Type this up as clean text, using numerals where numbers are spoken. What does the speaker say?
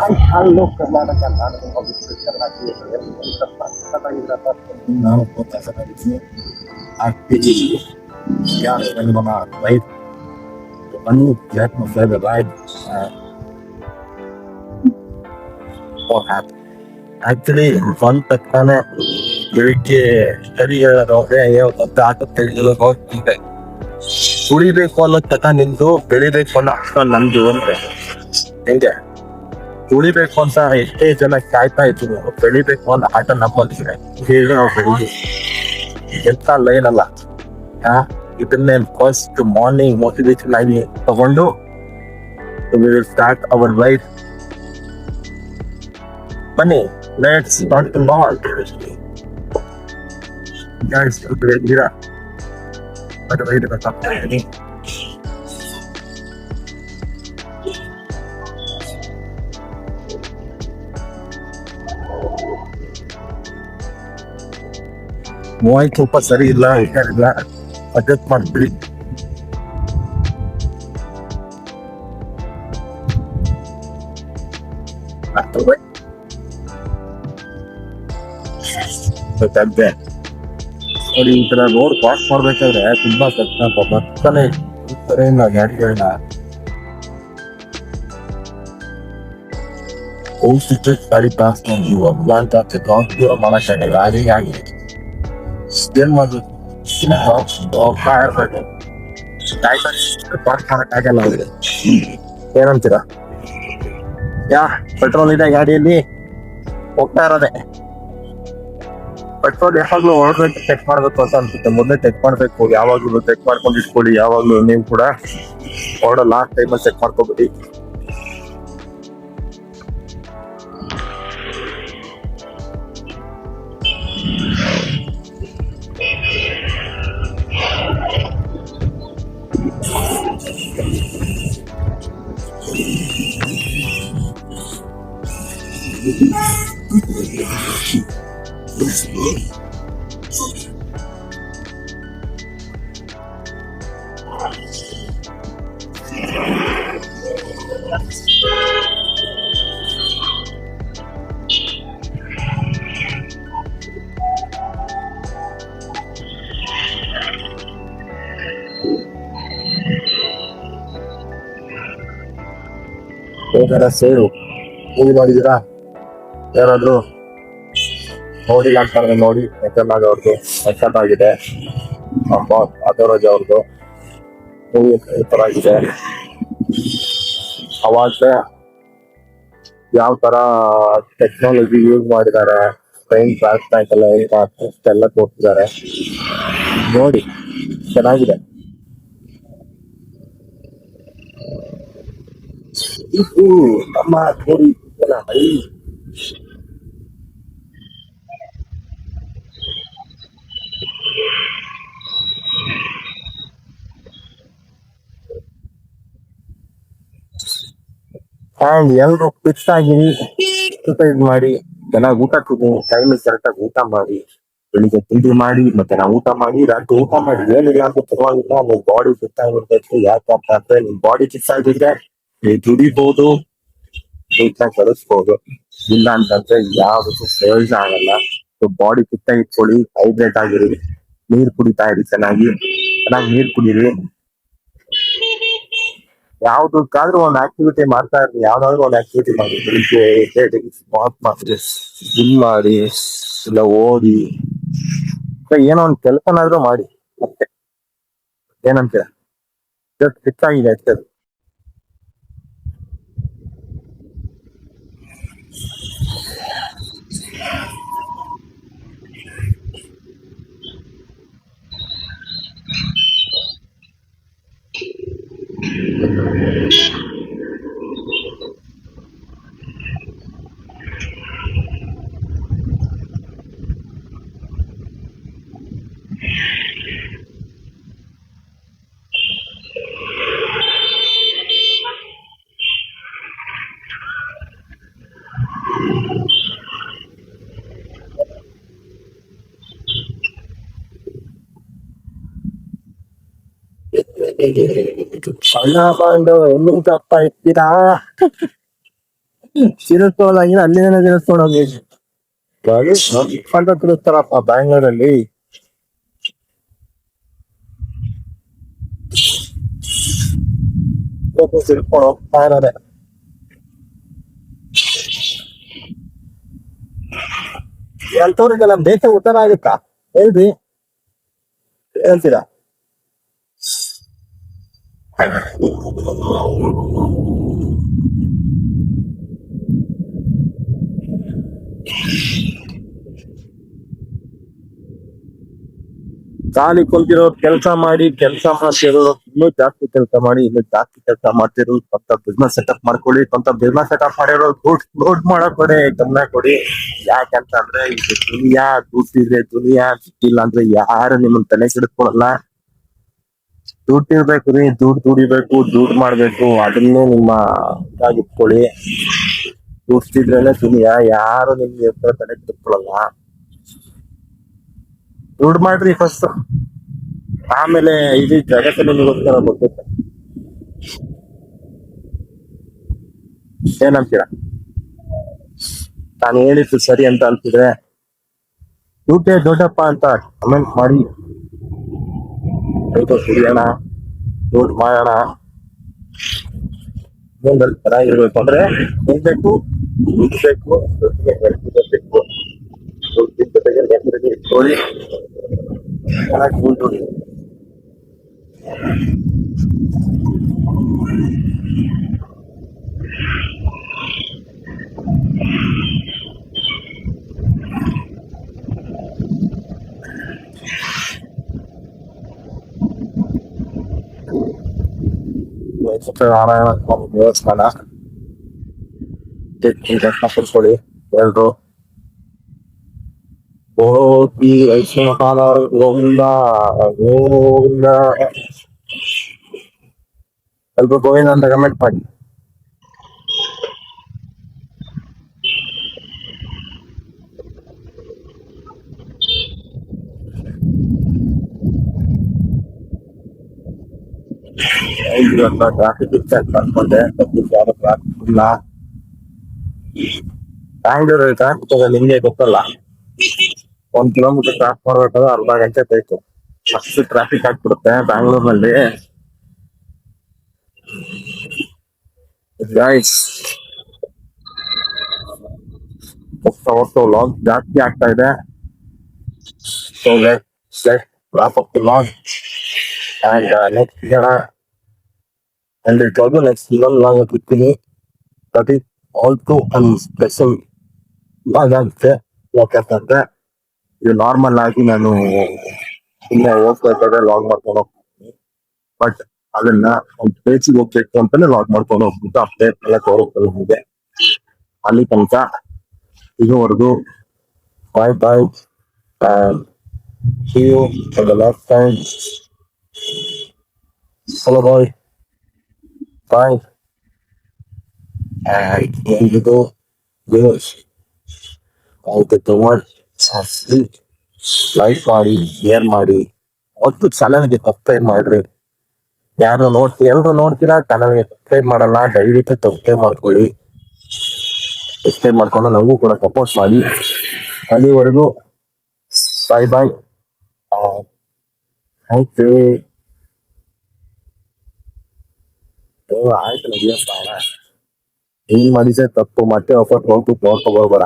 Hello Karnataka, ನಾನು ನಿಮ್ಮ ವಿಶ್ವ Karnataka ಸಖತ್ತಾಗಿದ್ದೀರಾ? Now, what as I do, RPG. Yeah, spend my life. One get my favorite ride. What happened? Actually, fun ತಕ್ಕನೆ ಬೆಳಿಗ್ಗೆ study ಹೇಳೋದ್ರೆ ಆಟ ತಿಳಿದಿಲ್ಲ ಹೋಗ್ತಿದ್ದೆ. ಉಳಿಬೇಕು ಅನ್ನೋ ತಕ್ಕ ನಿಂದು ಬೆಳಿಬೇಕು ಅನ್ನೋ ಅಷ್ಟೊಂದು ನಂದು ಅಂದ್ರೆ ಹೆಂಗೆ ಉಳಿಬೇಕು ಅಂತ ಎಷ್ಟೇ ಜನ ಕಾಯ್ತಾ ಇದ್ರು, ಬೆಳಿಬೇಕು ಅನ್ನೋ ಆಟ ನಮ್ಮಲ್ಲಿದೆ. ಹೇಳಿ ನಾವು ಬೆಳಿಗ್ಗೆ ಎಂತ ಲೈನ್ ಅಲ್ಲ, ಇದನ್ನೇ ಫಸ್ಟ್ ಮಾರ್ನಿಂಗ್ ಮೋಟಿವೇಶನ್ ಆಗಿ ತಗೊಂಡು we will start our life. ಬನ್ನಿ, let's start the mark. Guys, ಇದ್ದೀರಾ? ಅದು ಇದು ಗೊತ್ತಾಗ್ತೀನಿ. ವಾಯ್ಸ್ ಸ್ವಲ್ಪ ಸರಿ ಇಲ್ಲ, ಹುಷಾರಿಲ್ಲ, ಅಡ್ಜಸ್ಟ್ ಮಾಡ್ಬಿಡಿ. ಗೊತ್ತಾಗ್ದೆ ನೋಡಿ, ಈ ತರ ರೋಡ್ ಕ್ರಾಸ್ ಮಾಡ್ಬೇಕಾದ್ರೆ ತುಂಬಾ ಕಷ್ಟ. ಬರ್ತಾನೆ ಇರ್ತಾರೆ ಇಲ್ಲ ಗಾಡಿಗಳನ್ನ. ಗಾಡಿ ಪಾಸ್ ನೀವು ಅಪ್ಲಾಂಟ್ ಮಾಡಕ್ಕಾಗಲ್ಲ, ಗಾಡಿ ಆಗಿದೆ. ಏನ್ ಮಾಡೋದು? ಆಗಲ್ಲ ಅವ್ರಿಗೆ. ಏನಂತೀರಾ? ಪೆಟ್ರೋಲ್ ಇದೆ ಗಾಡಿಯಲ್ಲಿ, ಹೋಗ್ತಾ ಇರೋದೆ. ಪೆಟ್ರೋಲ್ ಯಾವಾಗ್ಲೂ ಹೊರಡ್ಬೇಕು, ಚೆಕ್ ಮಾಡ್ಬೇಕು ಅಂತ ಅನ್ಸುತ್ತೆ. ಮೊದಲೇ ಚೆಕ್ ಮಾಡ್ಬೇಕು, ಯಾವಾಗ್ಲೂ ಚೆಕ್ ಮಾಡ್ಕೊಂಡು ಇಟ್ಕೊಳ್ಳಿ. ಯಾವಾಗ್ಲೂ ನೀವು ಕೂಡ ಹೊರಡೋ ಲಾಸ್ಟ್ ಟೈಮಲ್ಲಿ ಚೆಕ್ ಮಾಡ್ಕೊಬಿಡಿ. ಹೋಗರ ಸೇರು ಮೂವಿ ನೋಡಿದೀರಾ? ಯಾರಾದ್ರು ನೋಡಿಲ್ಲ ಅಂತಾರೆ ನೋಡಿ. ಎಕನಾಗ್ ಅವ್ರದ್ದು ಸಖತ್ತಾಗಿದೆ. ಅದೋರಾಜ್ ಅವ್ರದ್ದು ಮೂವಿ ತರ ಆಗಿದೆ. ಅವಾಗ ಯಾವ ತರ ಟೆಕ್ನಾಲಜಿ ಯೂಸ್ ಮಾಡಿದ್ದಾರೆ, ಟ್ರೈನ್ ಟ್ರಾಕ್ ಟ್ಯಾಂಕ್ ಎಲ್ಲ ಎಲ್ಲ ತೋರಿಸಿದ್ದಾರೆ. ನೋಡಿ, ಚೆನ್ನಾಗಿದೆ. ಇದು ನಮ್ಮ ನೋಡಿ ಅಂಡ್ ಎಲ್ರು ಫಿಕ್ಸ್ ಆಗಿರಿ, ಎಕ್ಸರ್ಸೈಸ್ ಮಾಡಿ, ಚೆನ್ನಾಗಿ ಊಟ ತಿನ್ನಿ, ಟೈಮ್ ಕರೆಕ್ಟಾಗಿ ಊಟ ಮಾಡಿ. ಬೆಳಿಗ್ಗೆ ತಿಂಡಿ ಮಾಡಿ, ಮತ್ತೆ ನಾವು ಊಟ ಮಾಡಿ, ರಾತ್ರಿ ಊಟ ಮಾಡಿ. ಏನಿಲ್ಲ ಅಂತ ಪರವಾಗಿಲ್ಲ, ನಿಮ್ ಬಾಡಿ ಫಿಟ್ ಆಗಿರ್ಬೇಕು. ಯಾಕಂದ್ರೆ ನಿಮ್ ಬಾಡಿ ಫಿಟ್ ಆಗಿದ್ರೆ ನೀವು ದುಡಿಬಹುದು, ನೀಟಾಗಿ ಕಳಿಸ್ಬೋದು. ಇಲ್ಲ ಅಂತಂದ್ರೆ ಯಾವ್ದಕ್ಕೂ ಪ್ರಯೋಜನ ಆಗಲ್ಲ. ಸೊ ಬಾಡಿ ಫಿಟ್ ಆಗಿ ಇಟ್ಕೊಳ್ಳಿ, ಹೈಡ್ರೇಟ್ ಆಗಿರಿ, ನೀರ್ ಕುಡಿತಾ ಇರಿ, ಚೆನ್ನಾಗಿ ನೀರ್ ಕುಡೀರಿ. ಯಾವ್ದಕ್ಕಾದ್ರೂ ಒಂದು ಆಕ್ಟಿವಿಟಿ ಮಾಡ್ತಾ ಇರ್ರಿ, ಯಾವ್ದಾದ್ರು ಒಂದು ಆಕ್ಟಿವಿಟಿ ಮಾಡಿ. ಬೆಳಿಗ್ಗೆ ವಾಕ್ ಮಾಡಿ, ಜಿಮ್ ಮಾಡಿ, ಇಲ್ಲ ಓದಿ, ಏನೋ ಒಂದು ಕೆಲಸನಾದ್ರೂ ಮಾಡಿ. ಮತ್ತೆ ಏನಂತೀರ? ಜಸ್ಟ್ ಫಿಟ್ ಆಗಿದೆ ಅಷ್ಟೇ. ಸಣ್ಣ ಬಂದು ಇನ್ನೂ ದಪ್ಪ ಇರ್ತೀರಾ? ಸೀರಿಯಸ್ ತಗೊಳಂಗಿಲ್ಲ ಅಲ್ಲಿಂದ ಸೀರಿಯಸ್ ತಗೊಳಂಗಿ ಅಂತ ತಿಳಿಸ್ತಾರಪ್ಪ ಬ್ಯಾಂಗ್ಳೂರಲ್ಲಿ. ತಿಳ್ಕೊಂಡು ಹೋಗ್ತಾ ಇರೋದೆ. ಅಂತವ್ರಿಗೆ ನಮ್ ದೇಶ ಉತ್ತರ ಆಗುತ್ತಾ ಹೇಳ್ರಿ, ಹೇಳ್ತೀರಾ? ಖಾಲಿ ಕುಂತಿರೋರು ಕೆಲಸ ಮಾಡ್ತಿರೋರು ಇನ್ನೂ ಜಾಸ್ತಿ ಕೆಲಸ ಮಾಡಿ ಇನ್ನೂ ಜಾಸ್ತಿ ಕೆಲಸ ಮಾಡ್ತಿರೋರು ಸ್ವಂತ ಬಿಸ್ನೆಸ್ ಸೆಟಪ್ ಮಾಡ್ಕೊಳ್ಳಿ. ಸ್ವಂತ ಬಿಸ್ನೆಸ್ ಸೆಟಪ್ ಮಾಡಿರೋ ದುಡ್ಡು ಮಾಡಕ್ ಕೊಡಿ, ಗಮನ ಕೊಡಿ. ಯಾಕಂತಂದ್ರೆ ಇದು ದುನಿಯಾ, ದುಡ್ಡಿದ್ರೆ ದುನಿಯಾ, ದುಡ್ಡಿಲ್ಲ ಅಂದ್ರೆ ಯಾರು ನಿಮ್ಮನ್ನ ತಲೆ ಕೆಡಿಸ್ಕೊಳಲ್ಲ. ದುಡ್ಡಿರ್ಬೇಕು ರೀ, ದುಡಿಬೇಕು, ದುಡ್ಡು ಮಾಡ್ಬೇಕು, ಅದನ್ನೇ ನಿಮ್ಮ ಇದಾಗಿಟ್ಕೊಳ್ಳಿ. ದುಡ್ಡಿದ್ರೇನೆ ದುನಿಯಾ, ಯಾರು ನಿಮ್ಗೆ ತಲೆ ಕೆಡಿಸ್ಕೊಳಲ್ಲ. ದುಡ್ಡು ಮಾಡ್ರಿ ಫಸ್ಟ್, ಆಮೇಲೆ ಇಡೀ ಜಗತ್ತಲ್ಲಿ ನಿಮಗೋಸ್ಕರ ಗೊತ್ತುತ್ತೆ. ಏನಂತೀರಾ? ನಾನು ಹೇಳಿದ್ದು ಸರಿ ಅಂತ ಅನ್ಸಿದ್ರೆ ದುಡ್ಡೇ ದೊಡ್ಡಪ್ಪ ಅಂತ ಕಮೆಂಟ್ ಮಾಡಿ. ದುಡಿಯೋಣ, ದುಡ್ಡು ಮಾಡೋಣ. ಮುಂದಲ್ಲಿ ಚೆನ್ನಾಗಿರ್ಬೇಕು ಅಂದ್ರೆ ದುಡ್ಬೇಕು, ದುಡ್ಬೇಕು, ದುಡ್ಡಿಗೆ ಬೇಕು. ದುಡ್ಡಿನ ಜೊತೆಗೆ ನೆಮ್ಮದಿ ಇಟ್ಕೊಳ್ಳಿ, ಚೆನ್ನಾಗಿ ದುಡ್ಡು. ನಾರಾಯಣ ಸ್ವಾಮಿ ದೇವಸ್ಥಾನ ದರ್ಶನ ಪಡ್ಕೊಳ್ಳಿ ಎಲ್ರು. ಹೋಗಿ ವೈಷ್ಣವ ಗೋವಿಂದ ಗೋವಿಂದ ಎಲ್ರು ಗೋವಿಂದ ಅಂತ ಕಮೆಂಟ್ ಮಾಡಿ. ಟ್ರಾಫಿಕ್ ಇತ್ತು ಅಂತ ಅನ್ಕೊಂಡೆ, ಟ್ರಾಫಿಕ್ ಇಲ್ಲ. ಬ್ಯಾಂಗ್ಳೂರಲ್ಲಿ ಟ್ರಾಫಿಕ್ ನಿಮ್ಗೆ ಗೊತ್ತಲ್ಲ, 1 ಕಿಲೋಮೀಟರ್ ಕ್ರಾಸ್ ಮಾಡ್ಬೇಕಾದ್ರೆ ಅರ್ಧ ಗಂಟೆ ಬೇಕು, ಅಷ್ಟು ಟ್ರಾಫಿಕ್ ಆಗ್ಬಿಡುತ್ತೆ ಬ್ಯಾಂಗ್ಳೂರ್ನಲ್ಲಿ. ಗೈಸ್ ಹೋಗ್ತಾ ಲಾಗ್ ಜಾಸ್ತಿ ಆಗ್ತಾ ಇದೆ. So let's wrap up the log and next ಜನ and ಇಟ್ಕೊಂಡು ನೆಕ್ಸ್ಟ್ ಇನ್ನೊಂದು ಲಾಗ್ ಹಾಕಿರ್ತೀನಿ. ದಟ್ ಈಸ್ ಆಲ್ಸೋ ಒಂದು ಸ್ಪೆಷಲ್ ಲಾಗ್ ಆಗುತ್ತೆ. ಯಾಕಂತಂದ್ರೆ ಇದು ನಾರ್ಮಲ್ ಆಗಿ ನಾನು ಸುಮ್ಮನೆ ಹೋಗ್ತಾ ಇದ್ದಾಗ ಲಾಗ್ ಮಾಡ್ಕೊಂಡು ಹೋಗ್ತೀನಿ, ಬಟ್ ಅದನ್ನ ಒಂದು ಪೇಜಿಗೆ ಹೋಗ್ಬೇಕು ಅಂತಾನೆ ಲಾಗ್ ಮಾಡ್ಕೊಂಡು ಹೋಗ್ಬಿಟ್ಟು ಅಪ್ಡೇಟ್ ಎಲ್ಲ ತೋರಿಸ್ತಾರೆ ನಿಮಗೆ. ಅಲ್ಲಿ ತನಕ ಇದುವರೆಗೂ ಬಾಯ್ ಬಾಯ್, see you for the last time. Hello boy, bye. And here you go, yes. Thank you so much. Like ಮಾಡಿ, ಶೇರ್ ಮಾಡಿ, ಮತ್ತು ಚಾನಲ್ಗೆ ಸಬ್ಸ್ಕ್ರೈಬ್ ಮಾಡ್ರಿ. ಎಲ್ರು ನೋಡ್ತೀರಾ, ಚಾನಲ್ಗೆ ಸಬ್ಸ್ಕ್ರೈಬ್ ಮಾಡಲ್ಲ, ದಯವಿಟ್ಟು ಸಬ್ಸ್ಕ್ರೈಬ್ ಮಾಡ್ಕೊಳ್ಳಿ. ಸಬ್ಸ್ಕ್ರೈಬ್ ಮಾಡ್ಕೊಂಡು ನಮಗೂ ಕೂಡ ಸಪೋರ್ಟ್ ಮಾಡಿ. ಅಲ್ಲಿವರೆಗೂ ಬಾಯ್ ಬಾಯ್. ಆಯ್ತು ಆಯ್ತು ನಡಿಯಪ್ಪ, ಏನ್ ಮಾಡಿದ್ರೆ ತಪ್ಪು, ಮತ್ತೆ ವಾಪಸ್ ಹೋಗ್ಬಿಟ್ಟು ನೋಡ್ಕೊ ಬರ್ಬಾರ.